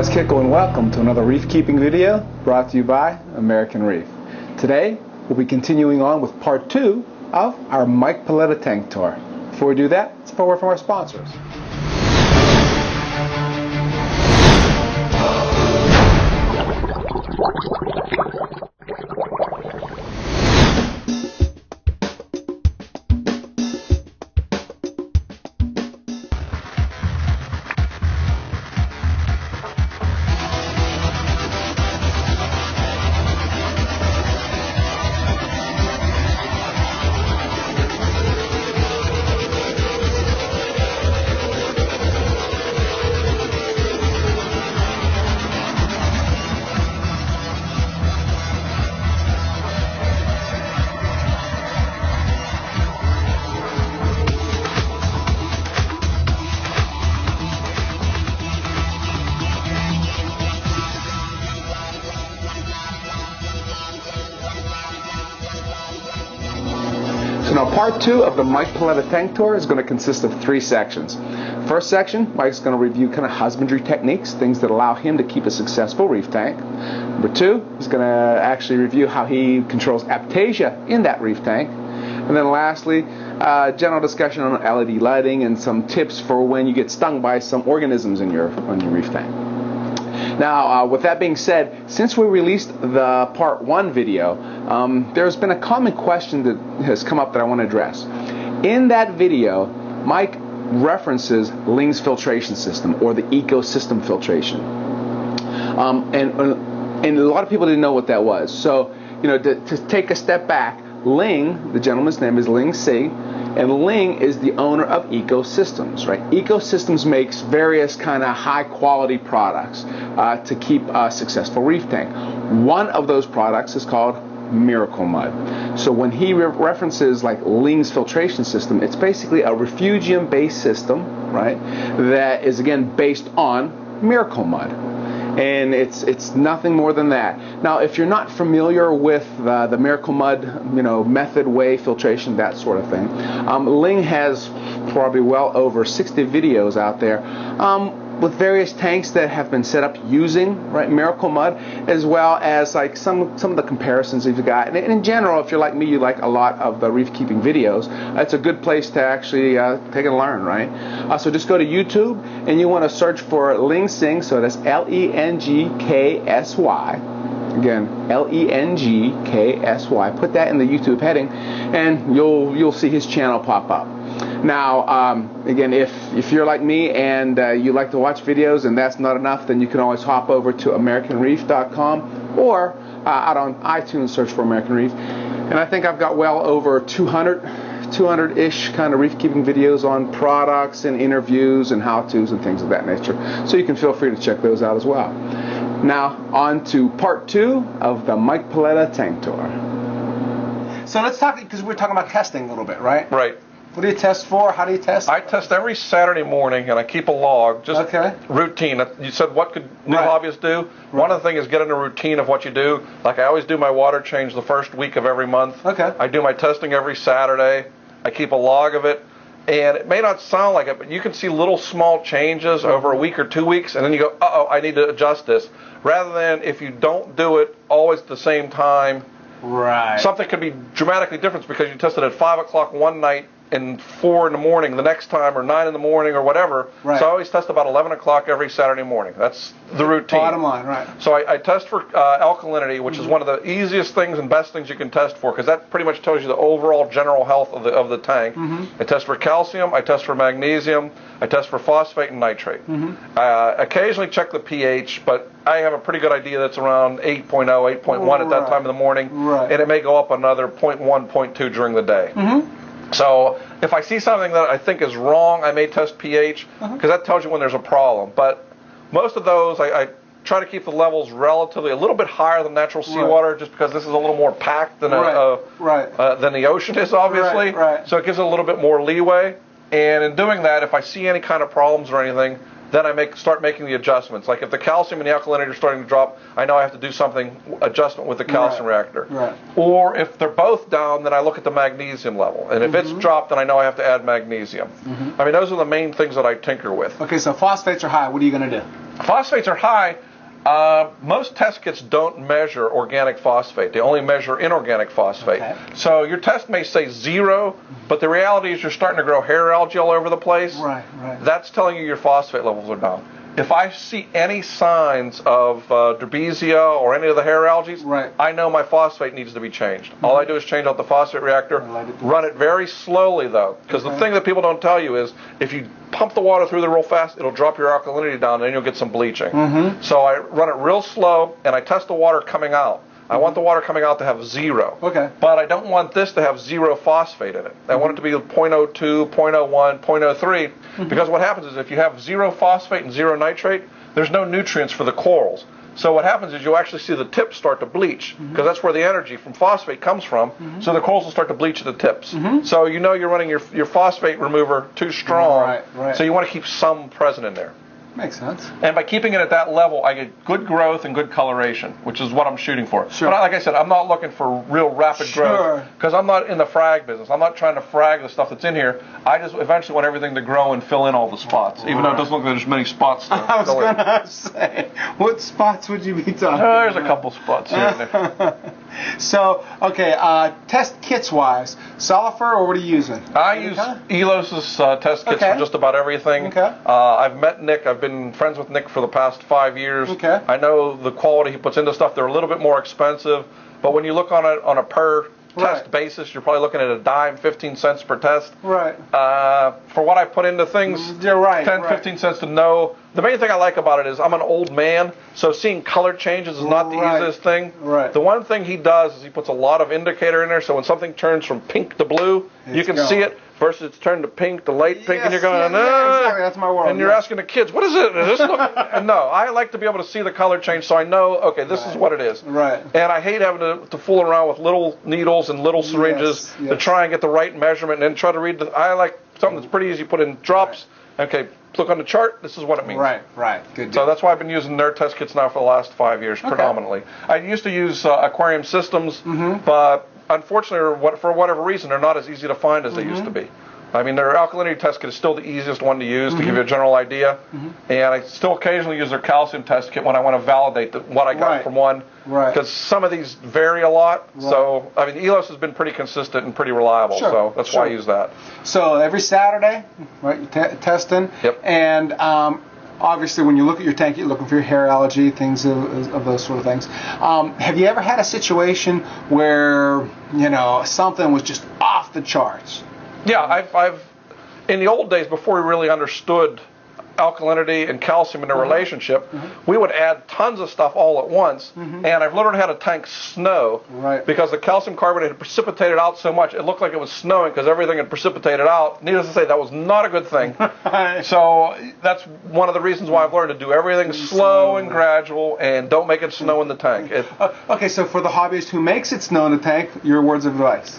How's Kiko, and welcome to another reef keeping video brought to you by American Reef. Today we'll be continuing on with part 2 of our Mike Paletta tank tour. Before we do that, let's have a word from our sponsors. So now part 2 of the Mike Paletta tank tour is going to consist of 3 sections. First section, Mike's going to review kind of husbandry techniques, things that allow him to keep a successful reef tank. Number 2, he's going to actually review how he controls Aptasia in that reef tank. And then lastly, general discussion on LED lighting and some tips for when you get stung by some organisms in your reef tank. Now, with that being said, since we released the part 1 video, there's been a common question that has come up that I want to address. In that video, Mike references Ling's filtration system, or the ecosystem filtration. And a lot of people didn't know what that was. So, you know, to take a step back, Ling, the gentleman's name is Ling, and Ling is the owner of Ecosystems, right? Ecosystems makes various kind of high-quality products to keep a successful reef tank. One of those products is called Miracle Mud. So when he references like Ling's filtration system, it's basically a refugium-based system, right? That is again based on Miracle Mud. And it's nothing more than that. Now, if you're not familiar with the Miracle Mud, you know, method, way, filtration, that sort of thing, Ling has probably well over 60 videos out there with various tanks that have been set up using Miracle Mud, as well as like some of the comparisons that you've got. And in general, if you're like me, you like a lot of the reef keeping videos. It's a good place to actually take and learn, right? So just go to YouTube and you want to search for Ling Sing. So that's Lengksy. Again, Lengksy. Put that in the YouTube heading, and you'll see his channel pop up. Now, again, if you're like me and you like to watch videos and that's not enough, then you can always hop over to AmericanReef.com or out on iTunes, search for American Reef. And I think I've got well over 200-ish kind of reef keeping videos on products and interviews and how-tos and things of that nature. So you can feel free to check those out as well. Now, on to part 2 of the Mike Paletta tank tour. So let's talk, because we're talking about testing a little bit, right? Right. What do you test for? How do you test? I test every Saturday morning, and I keep a log, just routine. You said what could new hobbyists do? Right. One of the things is get in a routine of what you do. Like I always do my water change the first week of every month. Okay. I do my testing every Saturday. I keep a log of it. And it may not sound like it, but you can see little small changes over a week or 2 weeks, and then you go, uh-oh, I need to adjust this. Rather than if you don't do it always at the same time, something could be dramatically different because you tested at 5 o'clock one night and 4 in the morning the next time, or 9 in the morning, or whatever. So I always test about 11 o'clock every Saturday morning. That's the routine. Bottom line, right. So I test for alkalinity, which is one of the easiest things and best things you can test for, because that pretty much tells you the overall general health of the tank. I test for calcium, I test for magnesium, I test for phosphate and nitrate. Occasionally check the pH, but I have a pretty good idea that's around 8.0, 8.1 at that time of the morning, and it may go up another 0.1, 0.2 during the day. So if I see something that I think is wrong, I may test pH, because that tells you when there's a problem. But most of those, I try to keep the levels relatively a little bit higher than natural seawater, just because this is a little more packed than than the ocean is, obviously. So it gives it a little bit more leeway. And in doing that, if I see any kind of problems or anything, then I start making the adjustments. Like if the calcium and the alkalinity are starting to drop, I know I have to do adjustment with the calcium reactor. Right. Or if they're both down, then I look at the magnesium level. And if it's dropped, then I know I have to add magnesium. I mean, those are the main things that I tinker with. Okay, so phosphates are high. What are you going to do? Phosphates are high. Most test kits don't measure organic phosphate. They only measure inorganic phosphate. Okay. So your test may say 0, but the reality is you're starting to grow hair algae all over the place. Right, right. That's telling you your phosphate levels are down. If I see any signs of Derbesia or any of the hair algae, right, I know my phosphate needs to be changed. All I do is change out the phosphate reactor, run it very slowly though, because the thing that people don't tell you is if you pump the water through there real fast, it'll drop your alkalinity down and then you'll get some bleaching. So I run it real slow and I test the water coming out. I want the water coming out to have 0. Okay. But I don't want this to have 0 phosphate in it. I want it to be 0.02, 0.01, 0.03, because what happens is if you have 0 phosphate and 0 nitrate, there's no nutrients for the corals. So what happens is you'll actually see the tips start to bleach, because that's where the energy from phosphate comes from. So the corals will start to bleach at the tips. So you know you're running your phosphate remover too strong, right. So you want to keep some present in there. Makes sense. And by keeping it at that level, I get good growth and good coloration, which is what I'm shooting for. Sure. But like I said, I'm not looking for real rapid growth, because I'm not in the frag business. I'm not trying to frag the stuff that's in here. I just eventually want everything to grow and fill in all the spots, even though it doesn't look like there's many spots to I was going to say, what spots would you be talking There's about? a couple spots here and there. So, okay, test kits wise, sulfur or what are you using? I use Elos's test kits for just about everything. Okay. I've met Nick. I've been friends with Nick for the past 5 years. Okay. I know the quality he puts into stuff. They're a little bit more expensive, but when you look on it on a per test basis, you're probably looking at a dime, 15 cents per test. Right. For what I put into things, you're right, 10, 15 cents to know. The main thing I like about it is I'm an old man, so seeing color changes is not the easiest thing. Right. The one thing he does is he puts a lot of indicator in there, so when something turns from pink to blue, you can see it, versus it's turned to pink, to light pink, and you're going, exactly. That's my world. and you're asking the kids, what is it? Does this look? And no, I like to be able to see the color change, so I know, okay, this is what it is. Right. And I hate having to fool around with little needles and little syringes to try and get the right measurement, and then try to read the. I like something that's pretty easy. Put in drops. Okay, look on the chart. This is what it means. Right. Good. So that's why I've been using their test kits now for the last 5 years, predominantly. I used to use Aquarium systems, but unfortunately, for whatever reason, they're not as easy to find as they used to be. I mean, their alkalinity test kit is still the easiest one to use to give you a general idea. And I still occasionally use their calcium test kit when I want to validate what I got from one. Because some of these vary a lot. So, I mean, Elos has been pretty consistent and pretty reliable. So that's why I use that. So every Saturday, right, you're testing. Yep. And obviously, when you look at your tank, you're looking for your hair allergy, things of those sort of things. Have you ever had a situation where, something was just off the charts? Yeah, I've in the old days, before we really understood alkalinity and calcium in their relationship, we would add tons of stuff all at once, and I've literally had a tank snow because the calcium carbonate had precipitated out so much, it looked like it was snowing because everything had precipitated out. Needless to say, that was not a good thing. So that's one of the reasons why I've learned to do everything slow and gradual, and don't make it snow in the tank. Okay, so for the hobbyist who makes it snow in the tank, your words of advice?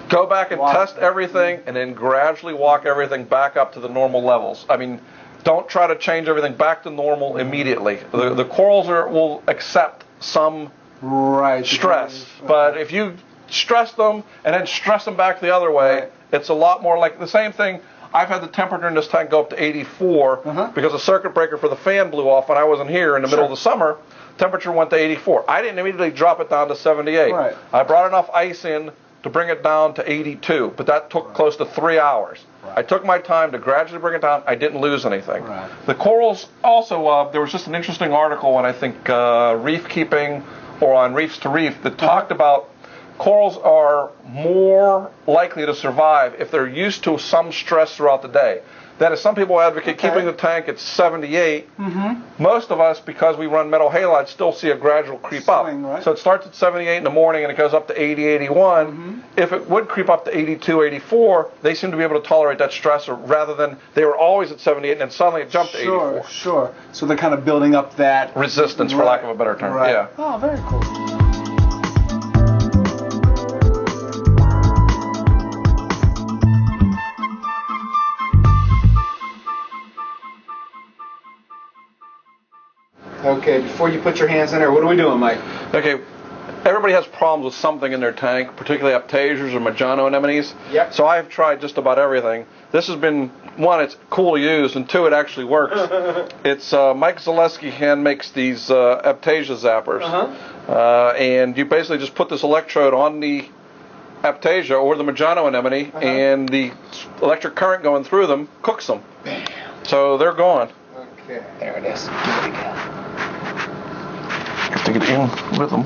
Go back and test everything, and then gradually walk everything back up to the normal levels. I mean, don't try to change everything back to normal immediately. The corals will accept some stress, but if you stress them and then stress them back the other way, it's a lot more like the same thing. I've had the temperature in this tank go up to 84 because the circuit breaker for the fan blew off when I wasn't here in the middle of the summer. Temperature went to 84. I didn't immediately drop it down to 78. I brought enough ice in to bring it down to 82, but that took close to 3 hours. I took my time to gradually bring it down. I didn't lose anything. The corals also, there was just an interesting article on, I think, ReefKeeping or on Reefs to Reef that talked about corals are more likely to survive if they're used to some stress throughout the day. That is, some people advocate keeping the tank at 78. Most of us, because we run metal halides, still see a gradual creep up. So it starts at 78 in the morning and it goes up to 80, 81. If it would creep up to 82, 84, they seem to be able to tolerate that stressor rather than they were always at 78 and then suddenly it jumped to 84. Sure. So they're kind of building up that resistance, for lack of a better term. Yeah. Oh, very cool. Okay, before you put your hands in there, what are we doing, Mike? Okay, everybody has problems with something in their tank, particularly Aptasias or Maggiano anemones. So I've tried just about everything. This has been one, it's cool to use, and two, it actually works. It's Mike Zaleski hand makes these Aptasia zappers, and you basically just put this electrode on the Aptasia or the Maggiano anemone, and the electric current going through them cooks them. Bam. So they're gone. Okay, there it is. Give it a go. Have to get in with them.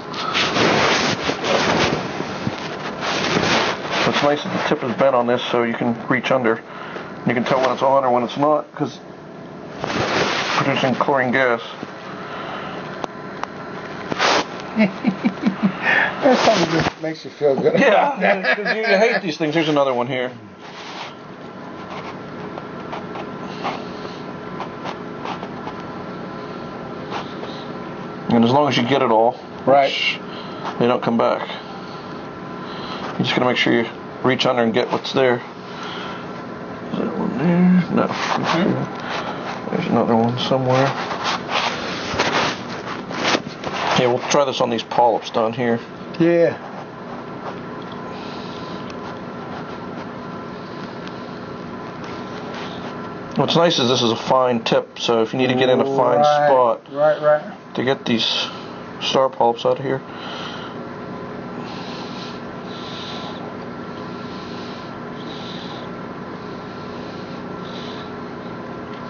What's nice is the tip is bent on this, so you can reach under. You can tell when it's on or when it's not, because it's producing chlorine gas. That's something that just makes you feel good. Yeah, because you hate these things. Here's another one here. And as long as you get it all, Right. they don't come back. You just gotta make sure you reach under and get what's there. Is that one there? No. There's another one somewhere. Yeah, we'll try this on these polyps down here. Yeah. What's nice is this is a fine tip, so if you need to get in a fine spot Right. to get these star polyps out of here.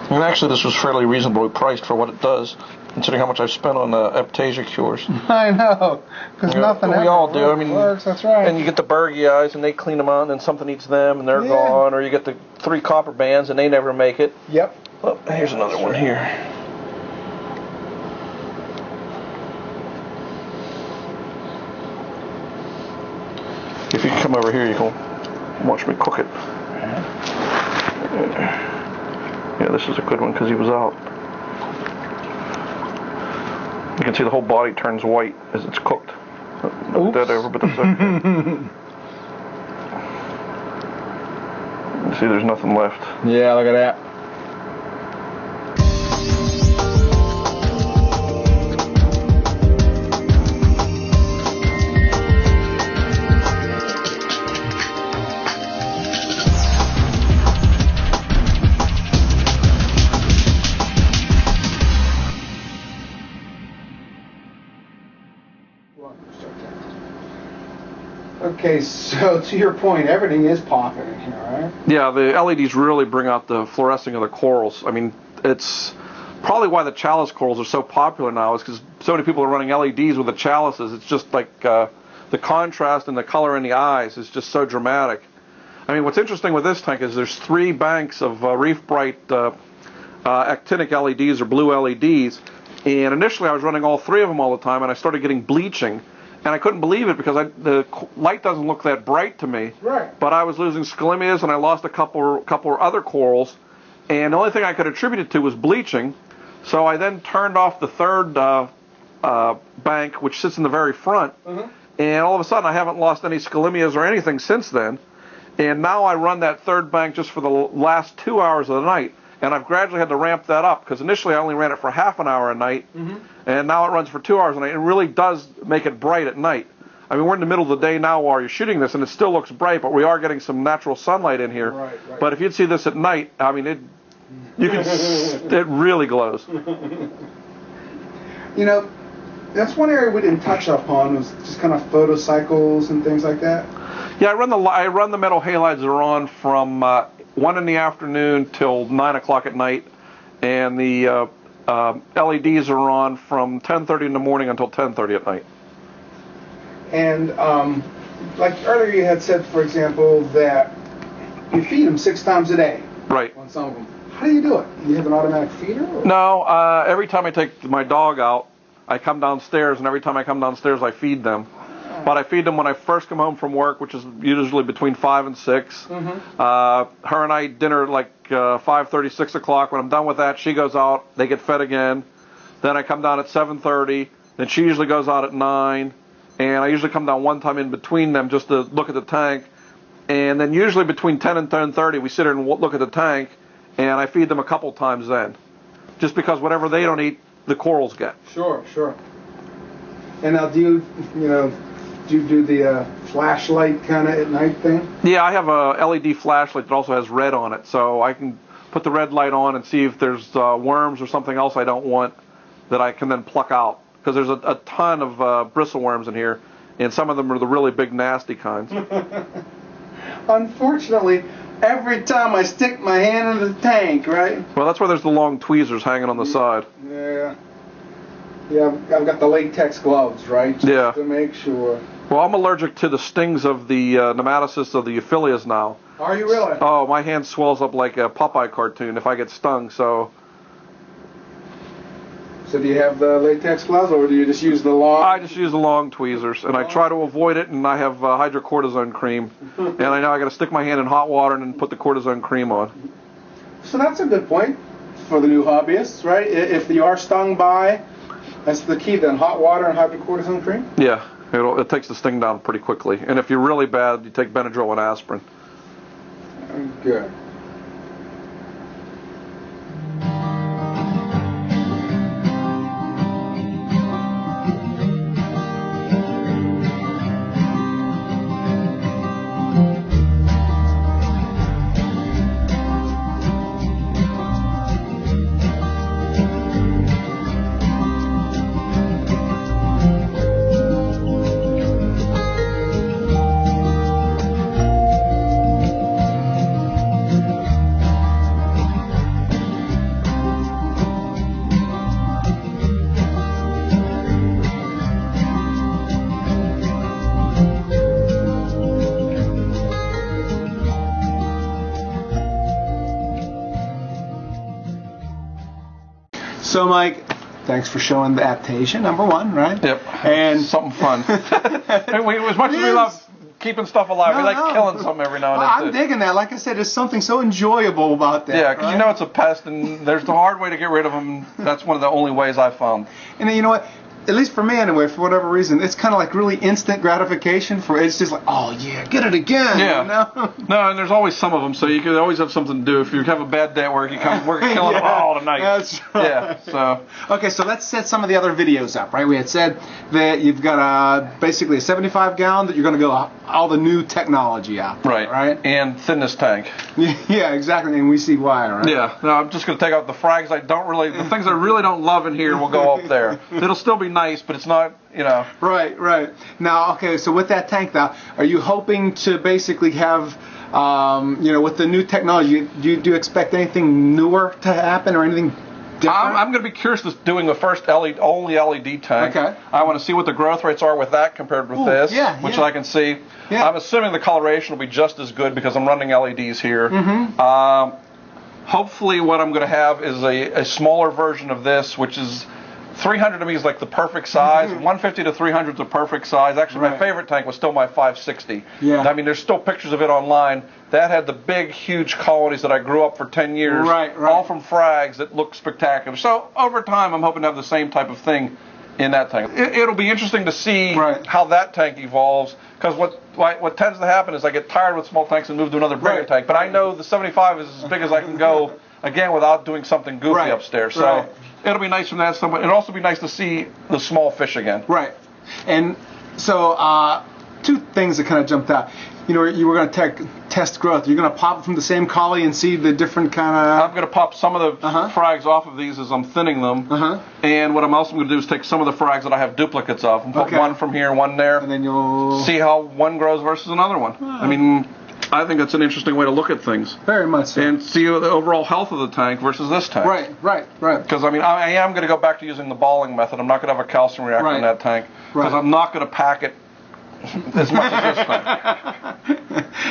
And actually, this was fairly reasonably priced for what it does, considering how much I've spent on Aptasia cures. I know, because nothing we ever all do. I mean, works. That's right. And you get the Bergie eyes, and they clean them out, and then something eats them, and they're gone. Or you get the 3 copper bands, and they never make it. Yep. Oh, here's another one here. If you come over here, you can watch me cook it. Yeah, this is a good one because he was out. You can see the whole body turns white as it's cooked. Not dead over, but that's okay. See, there's nothing left. Yeah, look at that. Okay, so to your point, everything is popping in here, right? Yeah, the LEDs really bring out the fluorescing of the corals. I mean, it's probably why the chalice corals are so popular now, is because so many people are running LEDs with the chalices. It's just like the contrast and the color in the eyes is just so dramatic. I mean, what's interesting with this tank is there's 3 banks of Reef Bright actinic LEDs or blue LEDs, and initially I was running all 3 of them all the time, and I started getting bleaching. And I couldn't believe it because the light doesn't look that bright to me. Right. But I was losing scalimias and I lost a couple other corals, and the only thing I could attribute it to was bleaching. So I then turned off the 3rd bank, which sits in the very front, and all of a sudden I haven't lost any scalimias or anything since then. And now I run that 3rd bank just for the last 2 hours of the night. And I've gradually had to ramp that up because initially I only ran it for half an hour a night, and now it runs for 2 hours a night. It really does make it bright at night. I mean, we're in the middle of the day now while you're shooting this, and it still looks bright, but we are getting some natural sunlight in here. Right. But if you'd see this at night, I mean, it really glows. You know, that's one area we didn't touch upon was just kind of photocycles and things like that. Yeah, I run the metal halides that are on from 1 in the afternoon till 9 o'clock at night, and the LEDs are on from 10:30 in the morning until 10:30 at night. And like earlier you had said, for example, that you feed them 6 times a day. Right. On some of them. How do you do it? Do you have an automatic feeder? Or? No, every time I take my dog out, I come downstairs, and every time I come downstairs, I feed them. But I feed them when I first come home from work, which is usually between 5 and 6. Her and I eat dinner at like 5:30, 6 o'clock. When I'm done with that, she goes out. They get fed again. Then I come down at 7:30. Then she usually goes out at 9. And I usually come down one time in between them just to look at the tank. And then usually between 10 and 10:30, we sit here and look at the tank. And I feed them a couple times then. Just because whatever they don't eat, the corals get. Sure. And now do you do the flashlight kind of at night thing? Yeah, I have a LED flashlight that also has red on it, so I can put the red light on and see if there's worms or something else I don't want that I can then pluck out. Because there's a ton of bristle worms in here, and some of them are the really big, nasty kinds. Unfortunately, every time I stick my hand in the tank, right? Well, that's why there's the long tweezers hanging on the side. Yeah. Yeah, I've got the latex gloves, right? Just to make sure. Well, I'm allergic to the stings of the nematocysts of the Aphelias now. Are you really? Oh, my hand swells up like a Popeye cartoon if I get stung, so... So do you have the latex gloves, or do you just use the long? I just use the long tweezers, and I try to avoid it, and I have hydrocortisone cream. And I know I got to stick my hand in hot water and then put the cortisone cream on. So that's a good point for the new hobbyists, right? If you are stung by, that's the key then, hot water and hydrocortisone cream? Yeah, it takes the sting down pretty quickly. And if you're really bad, you take Benadryl and aspirin. Good. So, Mike, thanks for showing the Aptasia, number one, right? Yep. And something fun. As much as we love keeping stuff alive, we like killing something every now and then. I'm digging that. Like I said, there's something so enjoyable about that. Yeah, because you know it's a pest, and there's the hard way to get rid of them. That's one of the only ways I've found. And then, you know what? At least for me anyway, for whatever reason, it's kind of like really instant gratification. It's just like, oh yeah, get it again. Yeah. You know? No, and there's always some of them, so you can always have something to do. If you have a bad day at work, we're killing them all tonight. That's right. Yeah. So. Okay, so let's set some of the other videos up, right? We had said that you've got basically a 75 gallon that you're going to go all the new technology out there, right? And thinness tank. Yeah, exactly, and we see why, right? Yeah. No, I'm just going to take out the frags the things I really don't love in here will go up there. It'll still be nice, but it's not, you know. Right. Now, okay, so with that tank now, are you hoping to basically have, with the new technology, do you expect anything newer to happen or anything different? I'm going to be curious to doing the first only LED tank. Okay. I want to see what the growth rates are with that compared with this, which I can see. Yeah. I'm assuming the coloration will be just as good because I'm running LEDs here. Mm-hmm. Hopefully what I'm going to have is a smaller version of this, which is 300 to me is like the perfect size. 150 to 300 is the perfect size. Actually, my favorite tank was still my 560. Yeah. I mean, there's still pictures of it online. That had the big, huge colonies that I grew up for 10 years, all from frags that look spectacular. So over time, I'm hoping to have the same type of thing in that tank. It'll be interesting to see how that tank evolves, because what tends to happen is I get tired with small tanks and move to another bigger tank. But I know the 75 is as big as I can go, again, without doing something goofy upstairs. So it'll be nice from that standpoint. It'll also be nice to see the small fish again. Right. And so two things that kind of jumped out. You know, you were going to test growth. You're going to pop it from the same collie and see the different kind of... I'm going to pop some of the frags off of these as I'm thinning them. And what I'm also going to do is take some of the frags that I have duplicates of and put one from here, one there. And then you'll... see how one grows versus another one. I mean, I think that's an interesting way to look at things. Very much so. And see the overall health of the tank versus this tank. Right. Because, I mean, I am going to go back to using the balling method. I'm not going to have a calcium reactor in that tank. Because I'm not going to pack it as much as this thing.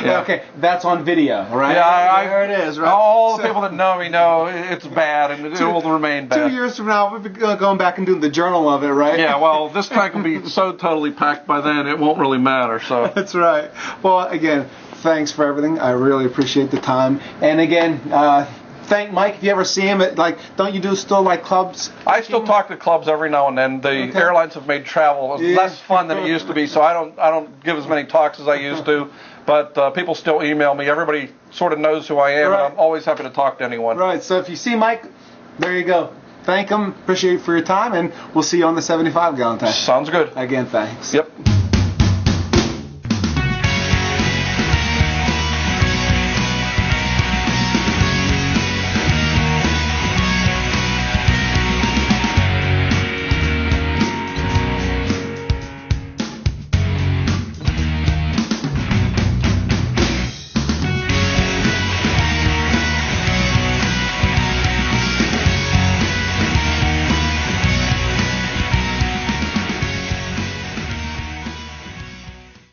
Yeah. Okay, that's on video, right? Yeah, there it is, right? All the people that know me know it's bad, and it will remain bad. 2 years from now, we'll be going back and doing the journal of it, right? Yeah, well, this tank will be so totally packed by then, it won't really matter. So that's right. Well, again, thanks for everything. I really appreciate the time. And again, thank Mike. If you ever see him at, don't you do still like clubs? I still talk to clubs every now and then. The airlines have made travel less fun than it used to be, so I don't give as many talks as I used to. But people still email me. Everybody sort of knows who I am, and I'm always happy to talk to anyone. Right. So if you see Mike, there you go. Thank him. Appreciate it for your time, and we'll see you on the 75 gallon tank. Sounds good. Again, thanks. Yep.